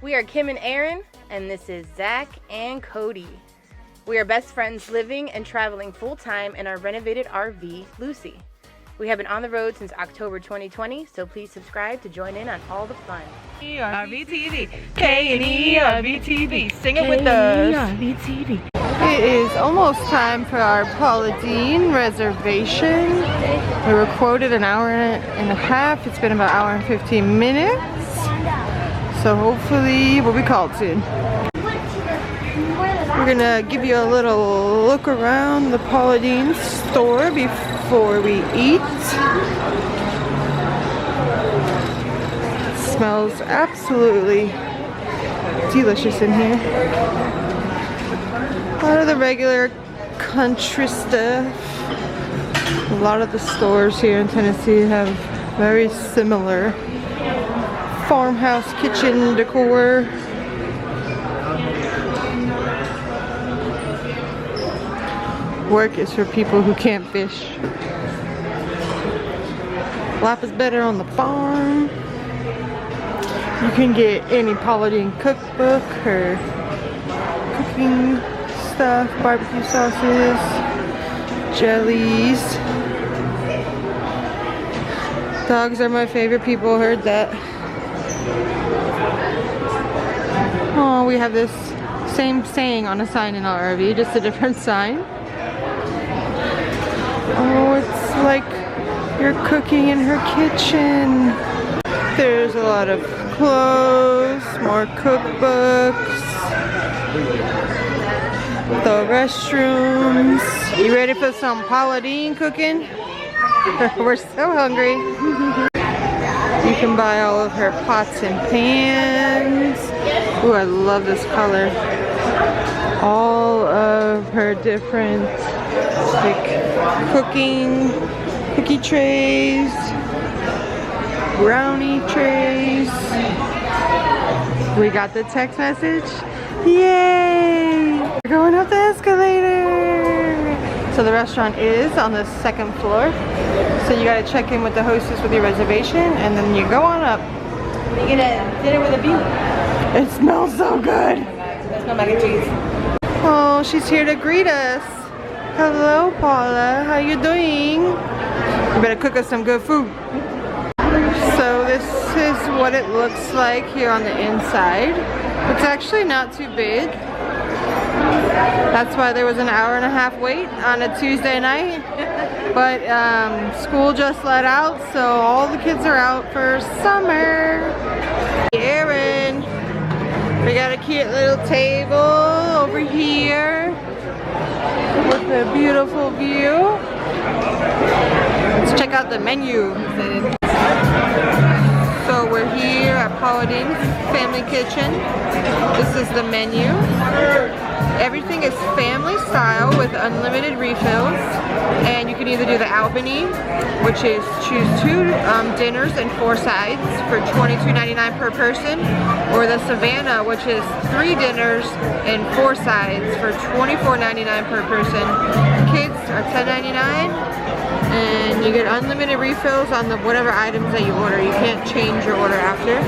We are Kim and Aaron, and this is Zach and Cody. We are best friends living and traveling full-time in our renovated RV, Lucy. We have been on the road since October 2020, so please subscribe to join in on all the fun. RVTV, K&E RVTV, sing it with us. RVTV. It is almost time for our Paula Deen reservation. We were quoted an hour and a half. It's been about an hour and 15 minutes. So hopefully we'll be called soon. We're gonna give you a little look around the Paula Deen'S store before we eat. It smells absolutely delicious in here. A lot of the regular country stuff. A lot of the stores here in Tennessee have very similar farmhouse kitchen decor. Work is for people who can't fish. Life is better on the farm. You can get any Paula Deen cookbook or cooking stuff, barbecue sauces, jellies. Dogs are my favorite, people heard that. Oh, we have this same saying on a sign in our RV, just a different sign. Oh, it's like you're cooking in her kitchen. There's a lot of clothes, more cookbooks, the restrooms. You ready for some Paula Deen cooking? We're so hungry. You can buy all of her pots and pans. Ooh, I love this color. All of her different like cookie trays, brownie trays. We got the text message. Yay! We're going up the escalator. So the restaurant is on the second floor. So you gotta check in with the hostess with your reservation and then you go on up. You get a dinner with a view. It smells so good. That's my mac and cheese. Oh, she's here to greet us. Hello, Paula. How you doing? You better cook us some good food. So this is what it looks like here on the inside. It's actually not too big. That's why there was an hour and a half wait on a Tuesday night. But school just let out, so all the kids are out for summer. Aaron, we got a cute little table over here with a beautiful view. Let's check out the menu. So we're here at Paula Deen'S Family Kitchen. This is the menu. Everything is family style with unlimited refills, and you can either do the Albany, which is choose 2 dinners and 4 sides for $22.99 per person, or the Savannah, which is 3 dinners and 4 sides for $24.99 per person. Kids are $10.99, and you get unlimited refills on the whatever items that you order. You can't change your order after.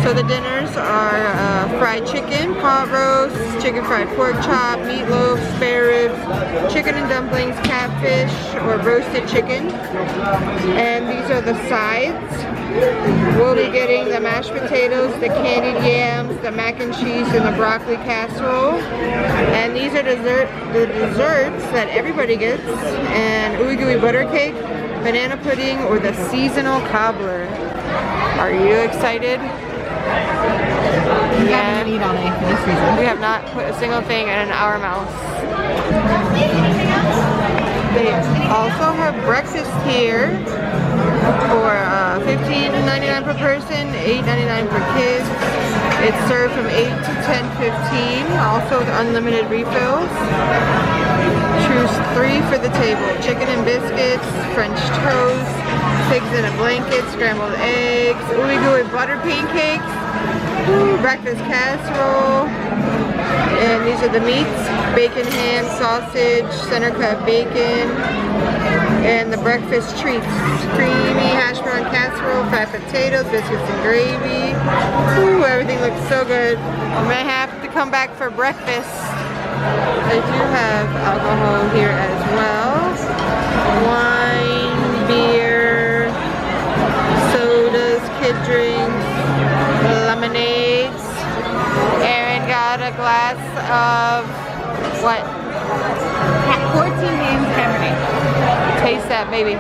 So the dinners are fried chicken, pot roast, chicken fried pork chop, meatloaf, spare ribs, chicken and dumplings, catfish, or roasted chicken. And these are the sides. We'll be getting the mashed potatoes, the candied yams, the mac and cheese, and the broccoli casserole. And these are the desserts that everybody gets. And ooey gooey butter cake, banana pudding, or the seasonal cobbler. Are you excited? We haven't eaten on it this season. We have not put a single thing in our mouths. They also have breakfast here for $15.99 per person, $8.99 per kid. It's served from 8 to 10:15, also with unlimited refills. Choose 3 for the table: chicken and biscuits, French toast, pigs in a blanket, scrambled eggs, ooey gooey butter pancakes, breakfast casserole, and these are the meats: bacon ham, sausage, center cut bacon, and the breakfast treats. Creamy hash brown casserole, fried potatoes, biscuits and gravy. Ooh, everything looks so good. I'm gonna have to come back for breakfast. They do have alcohol here as well. Wine, beer, sodas, kid drinks, lemonades. Aaron got a glass of what? 14 names Cabernet. Taste that, baby.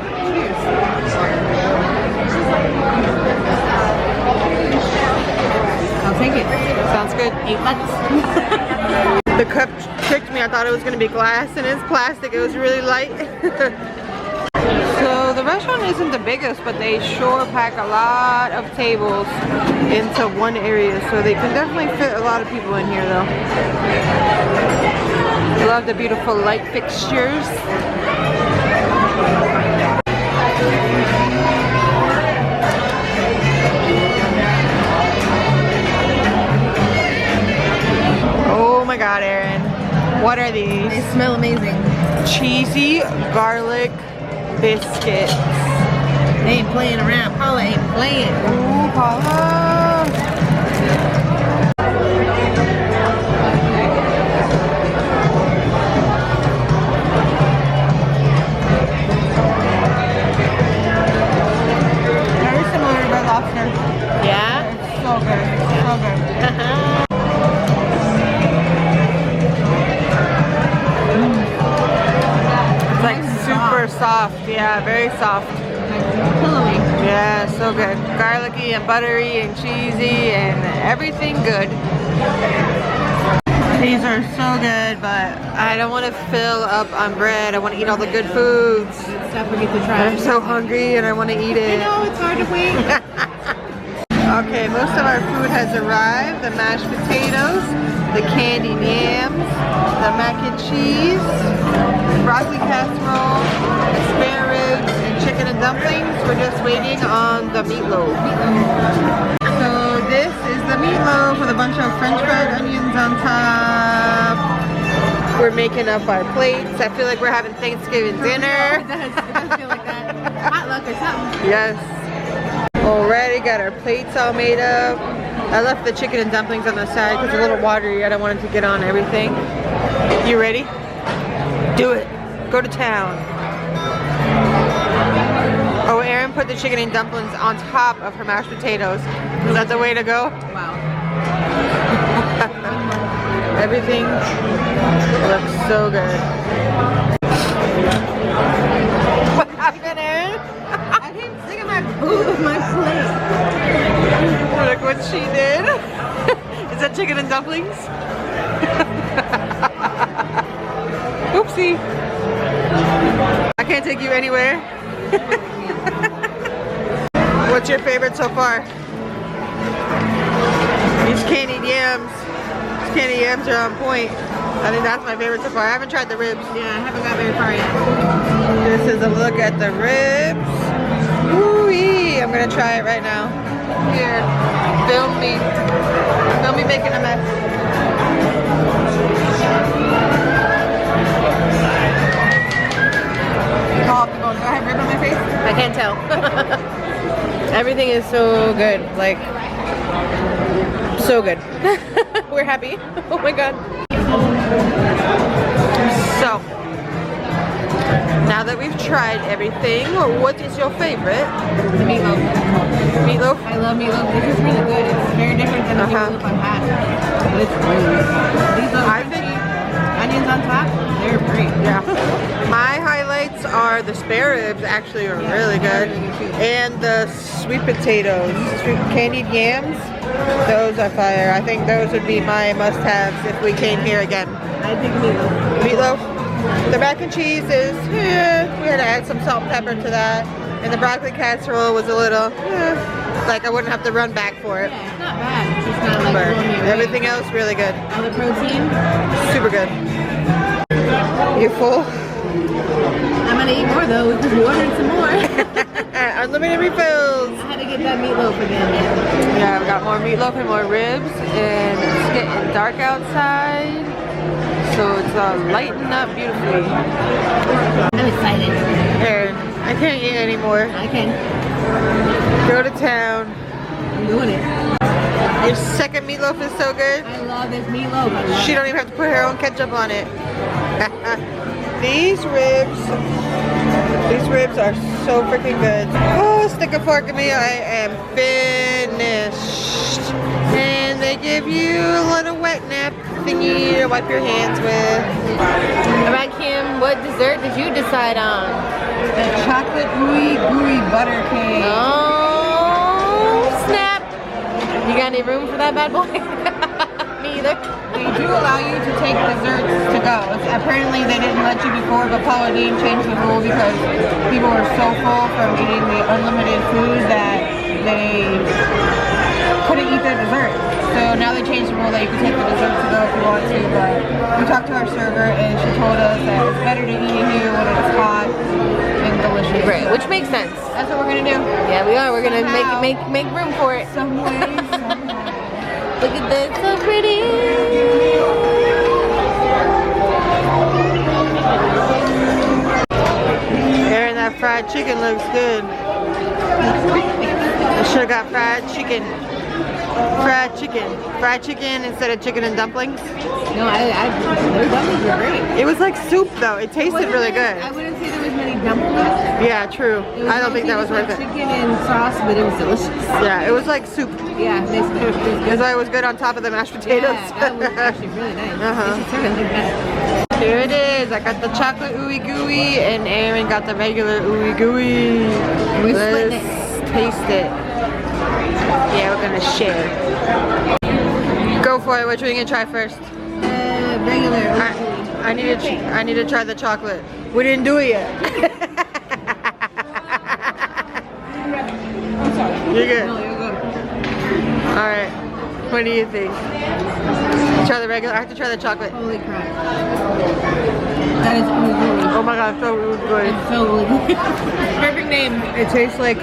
I'll take it. Sounds good. $8. The cup tricked me. I thought it was going to be glass and it's plastic. It was really light. So the restaurant isn't the biggest, but they sure pack a lot of tables into one area. So they can definitely fit a lot of people in here though. I love the beautiful light fixtures. Oh my God, Aaron. What are these? They smell amazing. Cheesy garlic biscuits. They ain't playing around. Paula ain't playing. Ooh, Paula. Very similar to Red Lobster. Yeah? It's so good. So good. It's like super soft. Yeah, very soft. Pillowy. Yeah, so good. Garlicky and buttery and cheesy and everything good. These are so good, but I don't want to fill up on bread. I want to eat all the good foods. Stuff we get to try. I'm so hungry and I want to eat it. I know, it's hard to wait. Okay, most of our food has arrived. The mashed potatoes, the candied yams, the mac and cheese, broccoli casserole, the spare ribs, and chicken and dumplings. We're just waiting on the meatloaf. So this is the meatloaf with a bunch of french fried onions on top. We're making up our plates. I feel like we're having Thanksgiving dinner. It does feel like that. Potluck or something. Yes. Already got our plates all made up. I left the chicken and dumplings on the side because it's a little watery. I don't want it to get on everything. You ready? Do it. Go to town. Oh, Erin put the chicken and dumplings on top of her mashed potatoes. Is that the way to go? Wow. Everything looks so good. What happened, Erin? I keep sticking my food with my plate. Look what she did. Is that chicken and dumplings? Oopsie. I can't take you anywhere. What's your favorite so far? These candied yams. These candied yams are on point. I think that's my favorite so far. I haven't tried the ribs. Yeah, I haven't got very far yet. This is a look at the ribs. Woo-wee. I'm gonna try it right now. Here, film me. Film me making a mess. Oh, do I have rib on my face? I can't tell. Everything is so good. Like, so good. We're happy. Oh my God. So, now that we've tried everything, what is your favorite? The meatloaf. Meatloaf? I love meatloaf. This is really good. It's very different than the meatloaf I've had. But it's really good. These little crunchy onions on top, they're great. Yeah. My highlights are the spare ribs, actually are really good. And the sweet potatoes, sweet candied yams, those are fire. I think those would be my must-haves if we came here again. I think meatloaf. Meatloaf. The mac and cheese is, we had to add some salt and pepper to that. And the broccoli casserole was a little, like I wouldn't have to run back for it. Yeah, it's not bad. It's just not like blowing me away. Everything else really good. All the protein. Super good. You full? I'm gonna eat more though because we ordered some more. Unlimited refills. I had to get that meatloaf again. Yeah, we got more meatloaf and more ribs, and it's getting dark outside. so it's lighting up beautifully. I'm excited. Aaron, I can't eat anymore. I can. Go to town. I'm doing it. Your second meatloaf is so good. I love this meatloaf. I love She don't even have to put her own ketchup on it. These ribs are so freaking good. Oh, stick a fork in me. I am finished. And they give you a little wet nap thingy to wipe your hands with. Alright, Kim, what dessert did you decide on? The chocolate ooey gooey butter cake. Oh, snap. You got any room for that bad boy? Me either. They do allow you to take desserts to go. Apparently they didn't let you before, but Paula Deen changed the rule because people were so full from eating the unlimited food that they couldn't eat their dessert. So now they changed the rule that you can take the dessert to go if you want to, but we talked to our server and she told us that it's better to eat it here when it's hot and delicious. Right, which makes sense. That's what we're gonna do. Yeah, we are. We're gonna make room for it. Some way, somehow. Look at this, so pretty. Aaron, that fried chicken looks good. I should have got fried chicken. Fried chicken. Fried chicken instead of chicken and dumplings. No, their dumplings were great. It was like soup though. It tasted really good. I wouldn't say there was many dumplings. Yeah, true. I don't think that was worth it. Chicken and sauce, but it was delicious. Yeah, it was like soup. Yeah, basically. It was good. That's why it was good on top of the mashed potatoes. Yeah, that was actually really nice. Uh-huh. They should serve it like that. Here it is. I got the chocolate ooey gooey and Aaron got the regular ooey gooey. We're Let's splitting it. taste it. Yeah, we're gonna share. Go for it. Which one are you gonna try first? Regular. I need to try the chocolate. We didn't do it yet. You're good. No, you're good. All right. What do you think? Try the regular. I have to try the chocolate. Holy crap. That is really good. Oh my god, so good. It's so really good. Perfect name. It tastes like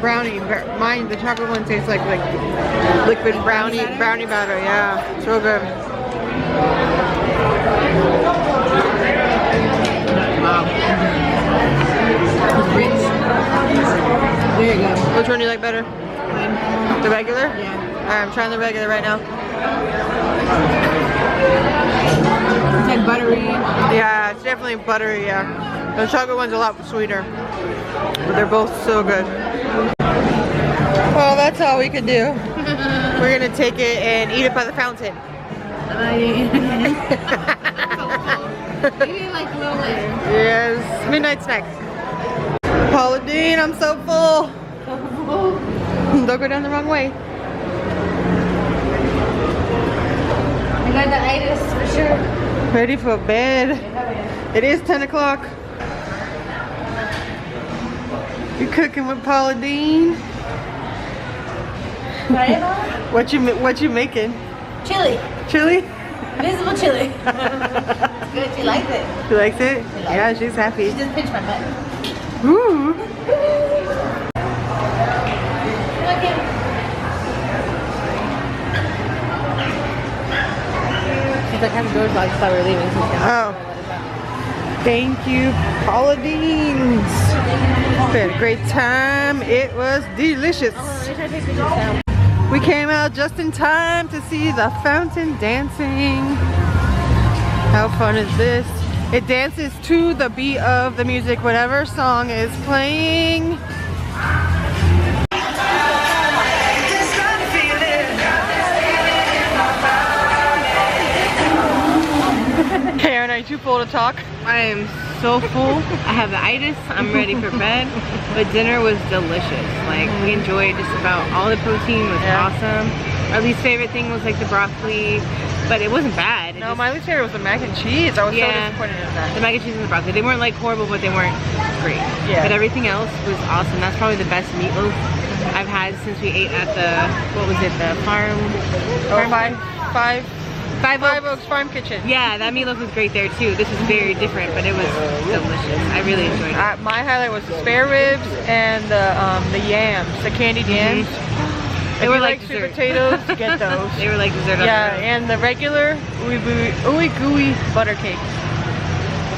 brownie. Mine, the chocolate one tastes like liquid brownie batter. Yeah, so good. Wow. It's rich. There you go. Which one do you like better? Mine. The regular? Yeah. Alright, I'm trying the regular right now. It's like buttery. Yeah, it's definitely buttery, yeah. The chocolate one's a lot sweeter. But they're both so good. Well, that's all we could do. We're gonna take it and eat it by the fountain. Maybe like a little later. Yes, midnight snack. Paula Deen, I'm so full. Don't go down the wrong way. I got the itis for sure. Ready for bed. It is 10 o'clock. You cooking with Paula Deen? What you making? Chili. Chili? Invisible chili. It's good. She likes it. She likes it? Yeah, she's happy. She just pinched my butt. Ooh. She's like, have the doors locked while we're leaving. So Oh. Thank you, Paula Deen'S. We had a great time. It was delicious. We came out just in time to see the fountain dancing. How fun is this? It dances to the beat of the music, whatever song is playing. Karen, are you too full to talk? I am so full. I have the itis. I'm ready for bed. But dinner was delicious. Like, we enjoyed just about all the protein was awesome. Our least favorite thing was like the broccoli, but it wasn't bad. No, my least favorite was the mac and cheese. I was so disappointed in that. The mac and cheese and the broccoli. They weren't like horrible, but they weren't great. Yeah. But everything else was awesome. That's probably the best meatloaf I've had since we ate at the, what was it, the farm? Five Oaks Farm Kitchen. Yeah, that meatloaf was great there too. This was very different, but it was delicious. I really enjoyed it. My highlight was the spare ribs and the yams, the candied yams. They If were you like sweet dessert. potatoes, get those. They were like dessert. Yeah, and the regular ooey gooey butter cake.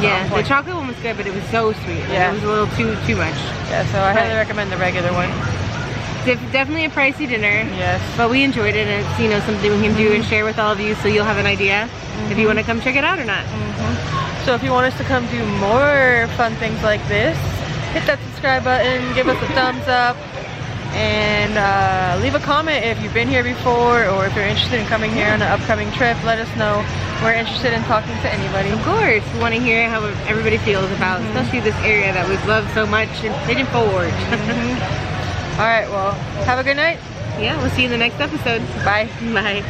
Yeah, the chocolate one was good, but it was so sweet. Like, Yeah. it was a little too much. Yeah, so I highly But- recommend the regular one. Definitely a pricey dinner. Yes. But we enjoyed it, and it's, you know, something we can do and share with all of you, so you'll have an idea if you want to come check it out or not. So if you want us to come do more fun things like this, hit that subscribe button, give us a thumbs up, and leave a comment if you've been here before or if you're interested in coming here on an upcoming trip. Let us know. We're interested in talking to anybody. Of course, we want to hear how everybody feels about, especially this area that we've loved so much in Pigeon Forge. All right, well, have a good night. Yeah, we'll see you in the next episode. Bye. Bye.